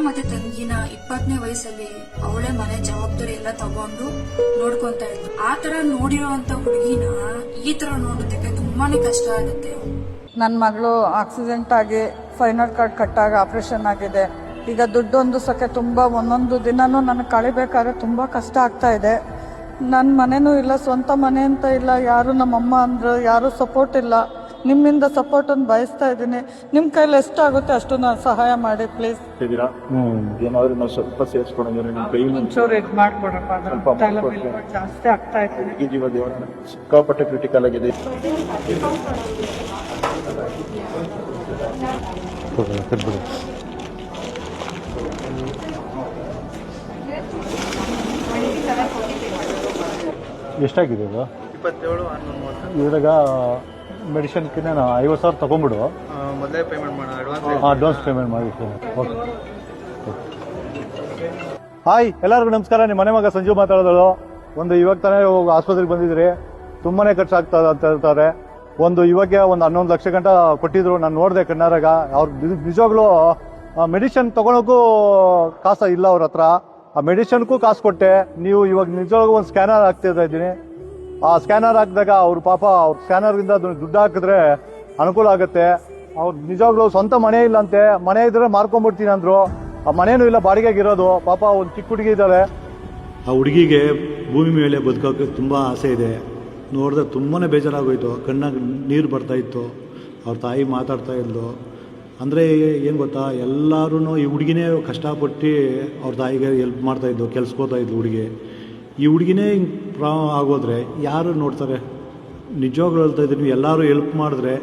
ಮತ್ತೆ ತಂಗಿನ 20ನೇ ವಯಸ್ಸಲ್ಲಿ ಅವಳೇ ಮನೆ ಜವಾಬ್ದಾರಿ ಎಲ್ಲ ತಗೊಂಡು ನೋಡ್ಕೊಂತ ಇದ್ಲು. ಆ ತರ ನೋಡಿರೋಂತ ಹುಡುಗಿನ ಈ ತರ ನೋಡೋದಕ್ಕೆ ತುಂಬಾನೇ ಕಷ್ಟ ಆಗುತ್ತೆ. ನನ್ನ ಮಗಳು ಆಕ್ಸಿಡೆಂಟ್ ಆಗಿ ಫೈನಲ್ ಕಾರ್ಡ್ ಕಟ್ಟಾಗ ಆಪರೇಷನ್ ಆಗಿದೆ. ಈಗ ದುಡ್ಡು ಹೊಂದಿಸೋಕ್ಕೆ ತುಂಬ ಒಂದೊಂದು ದಿನನೂ ನನಗೆ ಕಳಿಬೇಕಾದ್ರೆ ತುಂಬ ಕಷ್ಟ ಆಗ್ತಾ ಇದೆ. ನನ್ನ ಮನೆನೂ ಇಲ್ಲ, ಸ್ವಂತ ಮನೆ ಅಂತ ಇಲ್ಲ, ಯಾರು ನಮ್ಮಮ್ಮ ಅಂದರು ಯಾರೂ ಸಪೋರ್ಟ್ ಇಲ್ಲ. ನಿಮ್ಮಿಂದ ಸಪೋರ್ಟನ್ನು ಬಯಸ್ತಾ ಇದ್ದೀನಿ. ನಿಮ್ಮ ಕೈಲಿ ಎಷ್ಟಾಗುತ್ತೆ ಅಷ್ಟು ನಾನು ಸಹಾಯ ಮಾಡಿ ಪ್ಲೀಸ್. ಏನಾದರೂ ನಾವು ಸ್ವಲ್ಪ ಸೇರಿಸ್ಕೊಂಡಿದ್ದೀವಿ ನಿಮ್ಮ ಕೈ ಒಂಚೂರು ಇದು ಮಾಡಿಕೊಡಪ್ಪ, ಜಾಸ್ತಿ ಆಗ್ತಾ ಇದೆ. ಈ ಜೀವ ದೇವರ ಸಿಕ್ಕಾಪಟ್ಟೆ ಕ್ರಿಟಿಕಲ್ ಆಗಿದೆ. ಎಷ್ಟಾಗಿದೆ ಇದು? 27 ಇದ್ರಾಗ ಮೆಡಿಸಿನ್ಕಿನ್ನ 50,000 ತಗೊಂಡ್ಬಿಡು. ಮೊದಲೇ ಪೇಮೆಂಟ್ ಮಾಡೋಣ, ಅಡ್ವಾನ್ಸ್ ಪೇಮೆಂಟ್ ಮಾಡಿ. ಓಕೆ. ಹಾಯ್, ಎಲ್ಲರಿಗೂ ನಮಸ್ಕಾರ. ನಿಮ್ಮ ಮನೆ ಮಗ ಸಂಜು ಮಾತಾಡೋದು. ಇವಾಗ ತಾನೇ ಆಸ್ಪತ್ರೆಗೆ ಬಂದಿದ್ರಿ. ತುಂಬಾನೇ ಖರ್ಚಾಗ್ತದ ಅಂತ ಹೇಳ್ತಾರೆ. ಇವಾಗ ಒಂದು 11 ಲಕ್ಷ ಗಂಟ ಕೊಟ್ಟಿದ್ರು. ನಾನು ನೋಡಿದೆ ಕಣ್ಣಾರಾಗ. ಅವ್ರು ನಿಜವಾಗ್ಲೂ ಮೆಡಿಸಿನ್ ತಗೊಳಕ್ಕೂ ಕಾಸು ಇಲ್ಲ ಅವ್ರ ಹತ್ರ. ಆ ಮೆಡಿಸಿನ್ಗೂ ಕಾಸು ಕೊಟ್ಟೆ. ನೀವು ಇವಾಗ ನಿಜವಾಗ್ಲೂ ಒಂದು ಸ್ಕ್ಯಾನರ್ ಹಾಕ್ತಿರ್ತಾ ಇದ್ದೀನಿ. ಆ ಸ್ಕ್ಯಾನರ್ ಹಾಕಿದಾಗ ಅವ್ರ ಪಾಪ ಅವ್ರ ಸ್ಕ್ಯಾನರ್ಗಿಂದ ದುಡ್ಡು ಹಾಕಿದ್ರೆ ಅನುಕೂಲ ಆಗುತ್ತೆ. ಅವ್ರು ನಿಜವಾಗ್ಲೂ ಸ್ವಂತ ಮನೆ ಇಲ್ಲ ಅಂತೆ. ಮನೆ ಇದ್ರೆ ಮಾರ್ಕೊಂಡ್ಬಿಡ್ತೀನಿ ಅಂದ್ರು. ಆ ಮನೇನೂ ಇಲ್ಲ, ಬಾಡಿಗೆಗಿರೋದು. ಪಾಪ ಒಂದು ಚಿಕ್ಕ ಹುಡುಗಿ ಇದ್ದಾಳೆ. ಆ ಹುಡುಗಿಗೆ ಭೂಮಿ ಮೇಲೆ ಬದುಕೋಕೆ ತುಂಬ ಆಸೆ ಇದೆ. ನೋಡಿದ್ರೆ ತುಂಬಾ ಬೇಜಾರಾಗೋಯ್ತು. ಕಣ್ಣಾಗ ನೀರು ಬರ್ತಾಯಿತ್ತು. ಅವ್ರ ತಾಯಿ ಮಾತಾಡ್ತಾ ಇದ್ಲು. ಅಂದರೆ ಏನು ಗೊತ್ತಾ, ಎಲ್ಲರೂ ಈ ಹುಡುಗಿನೇ ಕಷ್ಟಪಟ್ಟು ಅವ್ರ ತಾಯಿಗೆ ಹೆಲ್ಪ್ ಮಾಡ್ತಾಯಿದ್ದು, ಕೆಲ್ಸಕ್ಕೆ ಇದ್ಲು ಹುಡುಗಿ. ಈ ಹುಡುಗಿನೇ ಹಿಂಗೆ ಆಗೋದ್ರೆ ಯಾರು ನೋಡ್ತಾರೆ? ನಿಜವಾಗ್ಲೂ ಹೇಳ್ತಾ ಇದ್ದೀನಿ, ಎಲ್ಲರೂ ಹೆಲ್ಪ್ ಮಾಡಿದ್ರೆ